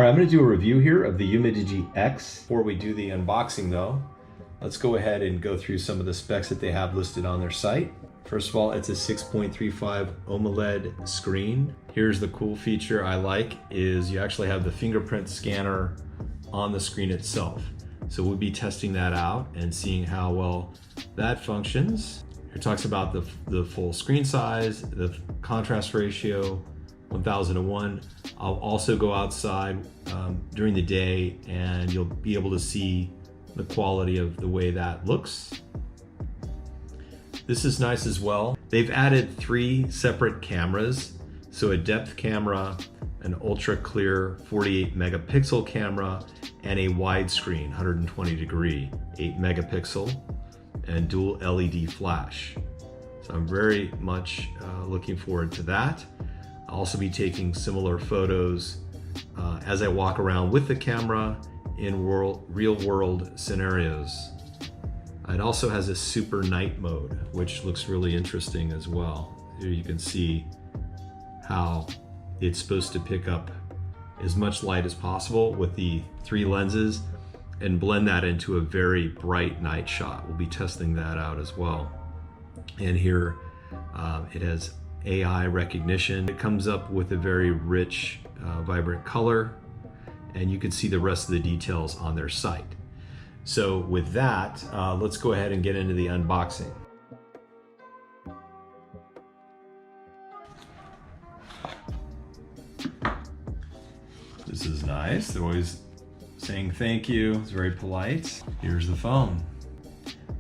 I'm going to do a review here of the UMIDIGI X. Before we do the unboxing though, let's go ahead and go through some of the specs that they have listed on their site. First of all, it's a 6.35 OLED screen. Here's the cool feature I like is you actually have the fingerprint scanner on the screen itself. So we'll be testing that out and seeing how well that functions. It talks about the full screen size, the contrast ratio, 1000:1. I'll also go outside during the day and you'll be able to see the quality of the way that looks. This is nice as well. They've added 3 separate cameras. So a depth camera, an ultra clear 48 megapixel camera, and a widescreen 120 degree 8 megapixel and dual LED flash. So I'm very much looking forward to that. I'll also be taking similar photos as I walk around with the camera in real world scenarios. It also has a super night mode, which looks really interesting as well. Here you can see how it's supposed to pick up as much light as possible with the 3 lenses and blend that into a very bright night shot. We'll be testing that out as well. And here it has AI recognition. It comes up with a very rich, vibrant color, and you can see the rest of the details on their site. So with that, let's go ahead and get into the unboxing. This is nice. They're always saying thank you. It's very polite. Here's the phone.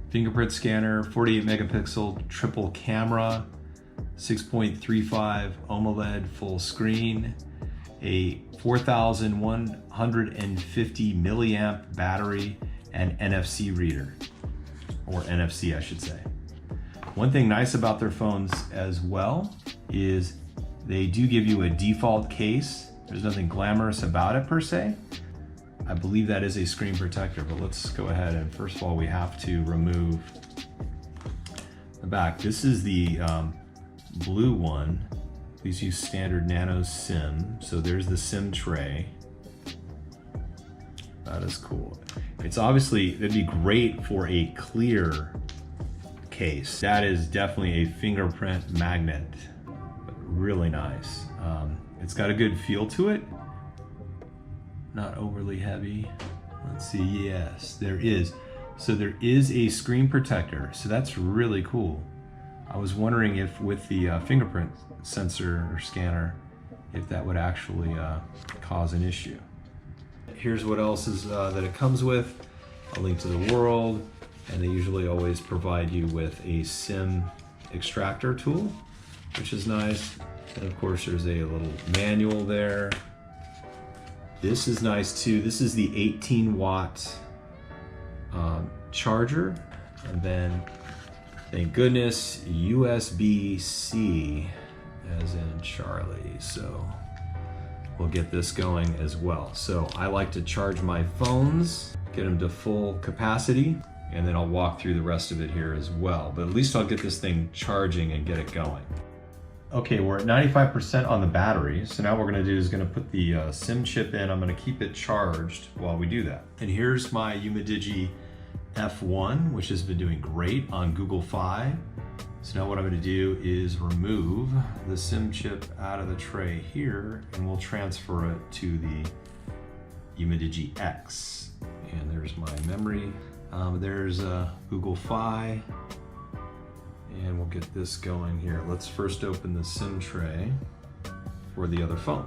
Fingerprint scanner, 48 megapixel triple camera, 6.35 OLED full screen, a 4150 milliamp battery, and NFC reader, or NFC I should say. One thing nice about their phones as well is they do give you a default case. There's nothing glamorous about it per se. I believe that is a screen protector, but let's go ahead and first of all, we have to remove the back. This is the blue one. Please use standard nano SIM. So there's the SIM tray. That is cool. It's obviously, it'd be great for a clear case. That is definitely a fingerprint magnet, but really nice. It's got a good feel to it. Not overly heavy. Let's see, yes, there is. So there is a screen protector. So that's really cool. I was wondering if with the fingerprint sensor or scanner, if that would actually cause an issue. Here's what else is that it comes with. A link to the world, and they usually always provide you with a SIM extractor tool, which is nice. And of course there's a little manual there. This is nice too. This is the 18 watt charger, and then thank goodness USB-C as in Charlie. So we'll get this going as well. So I like to charge my phones, get them to full capacity, and then I'll walk through the rest of it here as well. But at least I'll get this thing charging and get it going. Okay, we're at 95% on the battery. So now what we're gonna do is gonna put the SIM chip in. I'm gonna keep it charged while we do that. And here's my UMIDIGI F1, which has been doing great on Google Fi. So now what I'm gonna do is remove the SIM chip out of the tray here, and we'll transfer it to the UMIDIGI X. And there's my memory. There's Google Fi. And we'll get this going here. Let's first open the SIM tray for the other phone.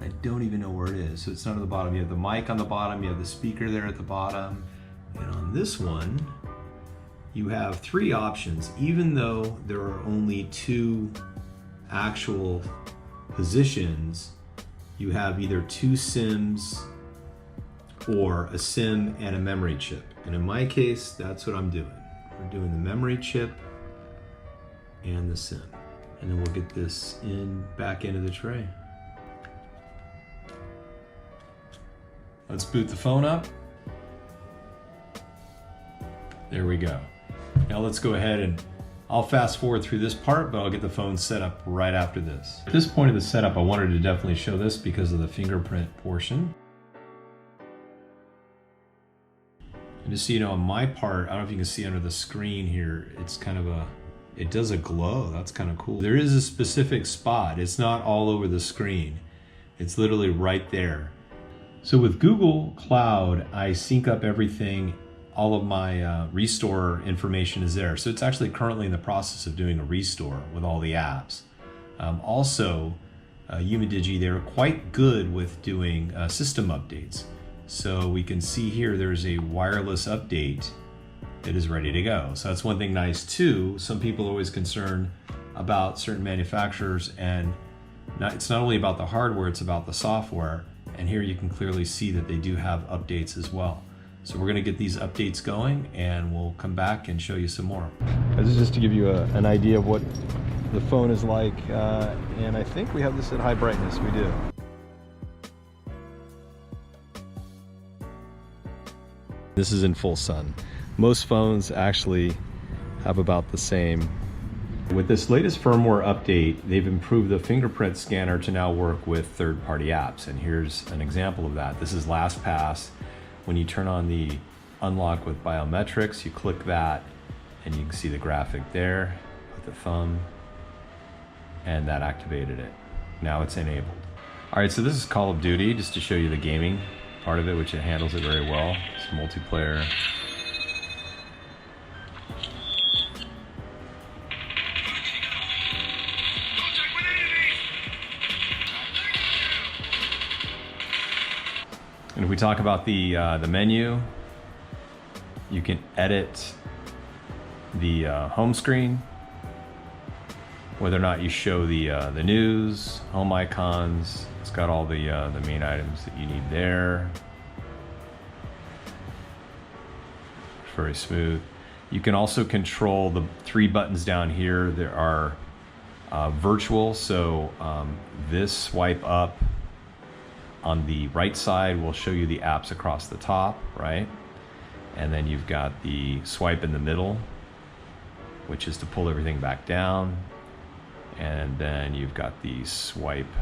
I don't even know where it is. So it's not at the bottom. You have the mic on the bottom, you have the speaker there at the bottom. And on this one, you have 3 options, even though there are only 2 actual positions. You have either 2 SIMs or a SIM and a memory chip. And in my case, that's what I'm doing. We're doing the memory chip and the SIM. And then we'll get this back into the tray. Let's boot the phone up. There we go. Now let's go ahead and I'll fast forward through this part, but I'll get the phone set up right after this. At this point of the setup, I wanted to definitely show this because of the fingerprint portion. And just so you know, on my part, I don't know if you can see under the screen here, it's kind of it does a glow. That's kind of cool. There is a specific spot. It's not all over the screen. It's literally right there. So with Google Cloud, I sync up everything. All of my restore information is there. So it's actually currently in the process of doing a restore with all the apps. Also, UMIDIGI, they're quite good with doing system updates. So we can see here there's a wireless update that is ready to go. So that's one thing nice too. Some people are always concerned about certain manufacturers, and it's not only about the hardware, it's about the software. And here you can clearly see that they do have updates as well. So we're gonna get these updates going and we'll come back and show you some more. This is just to give you an idea of what the phone is like. And I think we have this at high brightness, we do. This is in full sun. Most phones actually have about the same. With this latest firmware update, they've improved the fingerprint scanner to now work with third-party apps. And here's an example of that. This is LastPass. When you turn on the unlock with biometrics, you click that and you can see the graphic there, put the thumb, and that activated it. Now it's enabled. All right, so this is Call of Duty, just to show you the gaming part of it, which it handles it very well. It's multiplayer. And if we talk about the menu, you can edit the home screen, whether or not you show the news, home icons. It's got all the main items that you need there. Very smooth. You can also control the 3 buttons down here. There are virtual, so this swipe up on the right side will show you the apps across the top, right? And then you've got the swipe in the middle, which is to pull everything back down. And then you've got the swipe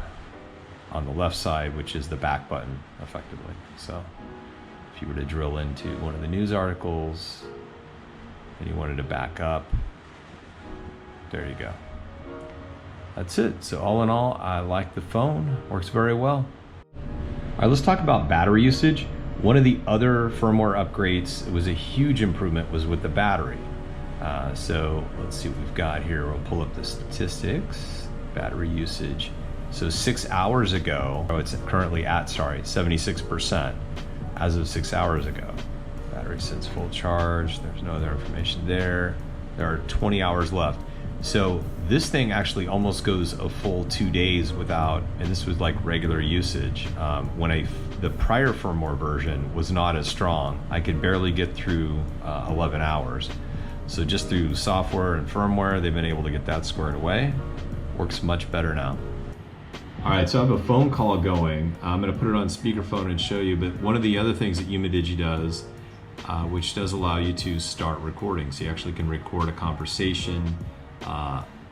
on the left side, which is the back button, effectively. So if you were to drill into one of the news articles and you wanted to back up, there you go. That's it. So all in all, I like the phone. Works very well. All right, let's talk about battery usage. One of the other firmware upgrades, it was a huge improvement, was with the battery. So let's see what we've got here. We'll pull up the statistics, battery usage. So 6 hours ago, it's currently at, 76% as of 6 hours ago. Battery sits full charge. There's no other information there. There are 20 hours left. So this thing actually almost goes a full 2 days without, and this was like regular usage. When the prior firmware version was not as strong, I could barely get through 11 hours. So just through software and firmware, they've been able to get that squared away. Works much better now. All right, so I have a phone call going. I'm gonna put it on speakerphone and show you, but one of the other things that UMIDIGI does, which does allow you to start recording. So you actually can record a conversation,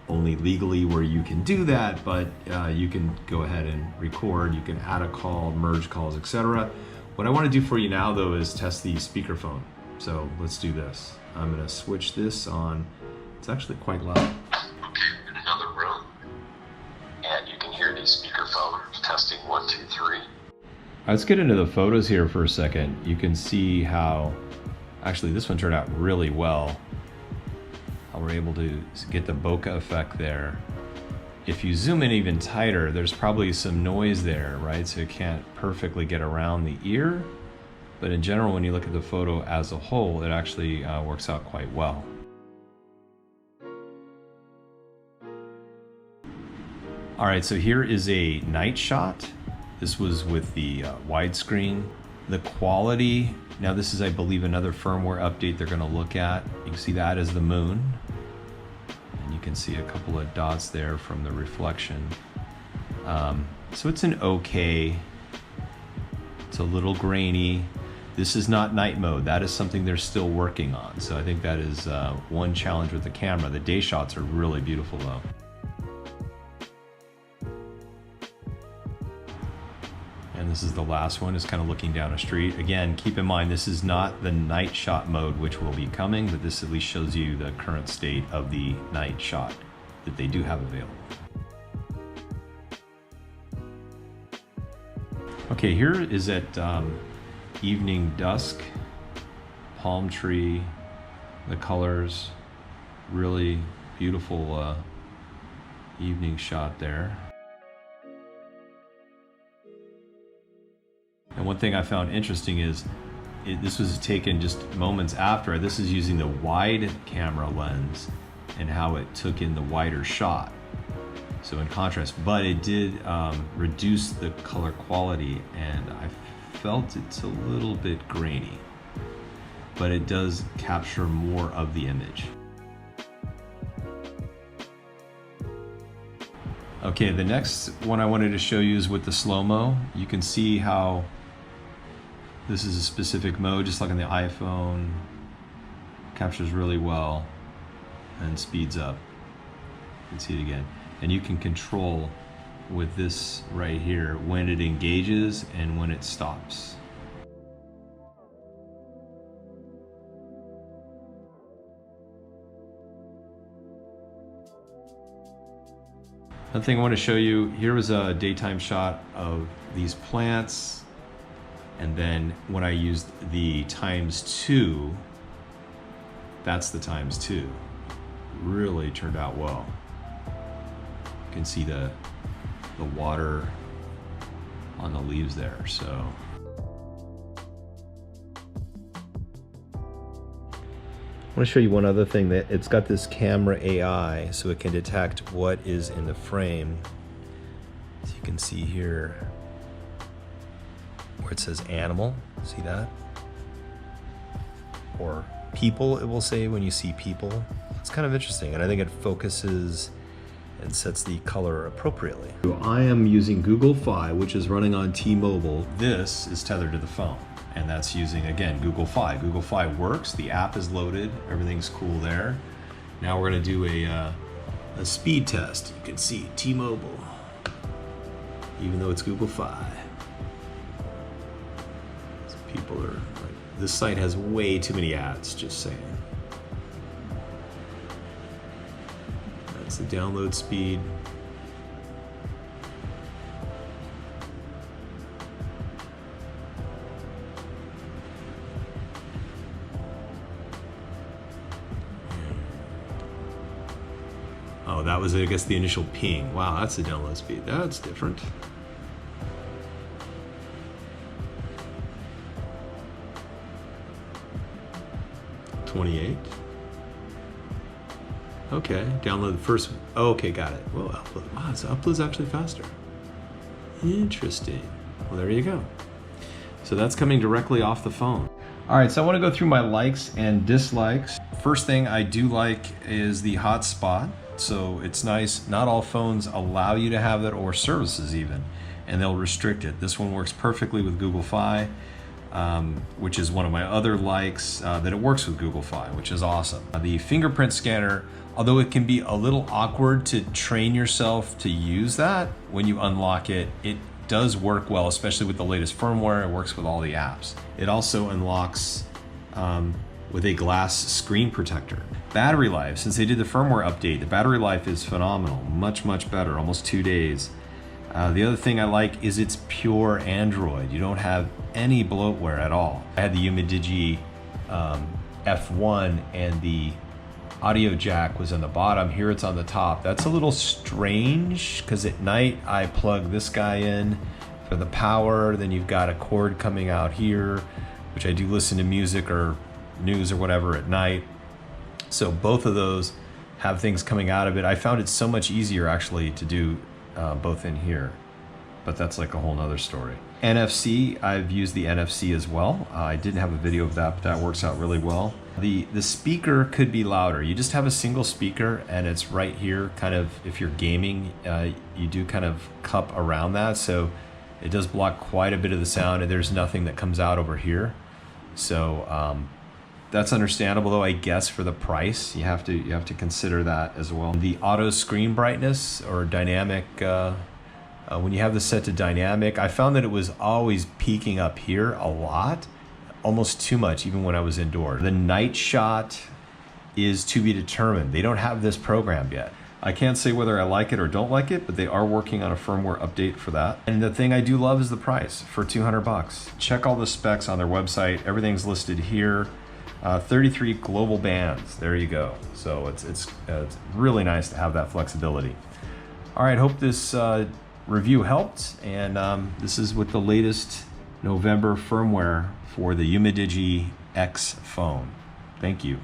only legally where you can do that, but you can go ahead and record. You can add a call, merge calls, etc. What I want to do for you now, though, is test the speakerphone. So let's do this. I'm going to switch this on. It's actually quite loud. Okay, in another room, and you can hear the speakerphone testing 1, 2, 3. Let's get into the photos here for a second. You can see how, actually, this one turned out really well. We're able to get the bokeh effect there. If you zoom in even tighter, there's probably some noise there, right? So you can't perfectly get around the ear. But in general, when you look at the photo as a whole, it actually works out quite well. All right, so here is a night shot. This was with the widescreen. The quality, now this is, I believe, another firmware update they're gonna look at. You can see that as the moon. And you can see a couple of dots there from the reflection. So it's an okay, it's a little grainy. This is not night mode. That is something they're still working on. So I think that is one challenge with the camera. The day shots are really beautiful though. And this is the last one, is kind of looking down a street. Again, keep in mind, this is not the night shot mode, which will be coming, but this at least shows you the current state of the night shot that they do have available. Okay, here is at evening dusk, palm tree, the colors, really beautiful evening shot there. And one thing I found interesting is this was taken just moments after. This is using the wide camera lens and how it took in the wider shot. So in contrast, but it did reduce the color quality, and I felt it's a little bit grainy, but it does capture more of the image. Okay, the next one I wanted to show you is with the slow-mo. You can see how this is a specific mode, just like on the iPhone. Captures really well and speeds up. You can see it again. And you can control with this right here when it engages and when it stops. Another thing I want to show you, here was a daytime shot of these plants, and then when I used the ×2, that's the ×2. Really turned out well. You can see the water on the leaves there, so. I want to show you one other thing, that it's got this camera AI, so it can detect what is in the frame. So you can see here where it says animal, see that? Or people, it will say when you see people. It's kind of interesting, and I think it focuses and sets the color appropriately. I am using Google Fi, which is running on T-Mobile. This is tethered to the phone, and that's using, again, Google Fi. Google Fi works, the app is loaded, everything's cool there. Now we're gonna do a speed test. You can see T-Mobile, even though it's Google Fi. So people are like, this site has way too many ads, just saying. That's the download speed. Oh, that was, I guess, the initial ping. Wow, that's the download speed. That's different. $28. Okay, download the first. Oh, okay, got it. Well, upload. Wow, so upload's actually faster. Interesting. Well, there you go. So that's coming directly off the phone. All right, so I want to go through my likes and dislikes. First thing I do like is the hotspot. So it's nice. Not all phones allow you to have that, or services even, and they'll restrict it. This one works perfectly with Google Fi, which is one of my other likes, that it works with Google Fi, which is awesome. The fingerprint scanner, although it can be a little awkward to train yourself to use that, when you unlock it, it does work well, especially with the latest firmware. It works with all the apps. It also unlocks with a glass screen protector. Battery life, since they did the firmware update, the battery life is phenomenal, much better, almost 2 days. The other thing I like is it's pure Android. You don't have any bloatware at all. I had the UMIDIGI F1, and the audio jack was on the bottom. Here it's on the top. That's a little strange, because at night I plug this guy in for the power, then you've got a cord coming out here, which I do listen to music or news or whatever at night. So both of those have things coming out of it. I found it so much easier actually to do both in here, but that's like a whole nother story. NFC, I've used the NFC as well. I didn't have a video of that, but that works out really well. The speaker could be louder. You just have a single speaker, and it's right here, kind of, if you're gaming, you do kind of cup around that, so it does block quite a bit of the sound, and there's nothing that comes out over here. So that's understandable, though, I guess, for the price. You have to consider that as well. The auto screen brightness or dynamic, when you have this set to dynamic, I found that it was always peaking up here a lot, almost too much, even when I was indoors. The night shot is to be determined. They don't have this programmed yet. I can't say whether I like it or don't like it, but they are working on a firmware update for that. And the thing I do love is the price, for 200 bucks. Check all the specs on their website. Everything's listed here. 33 global bands, there you go. So it's really nice to have that flexibility. All right, hope this review helped. And this is with the latest November firmware for the UMIDIGI X phone. Thank you.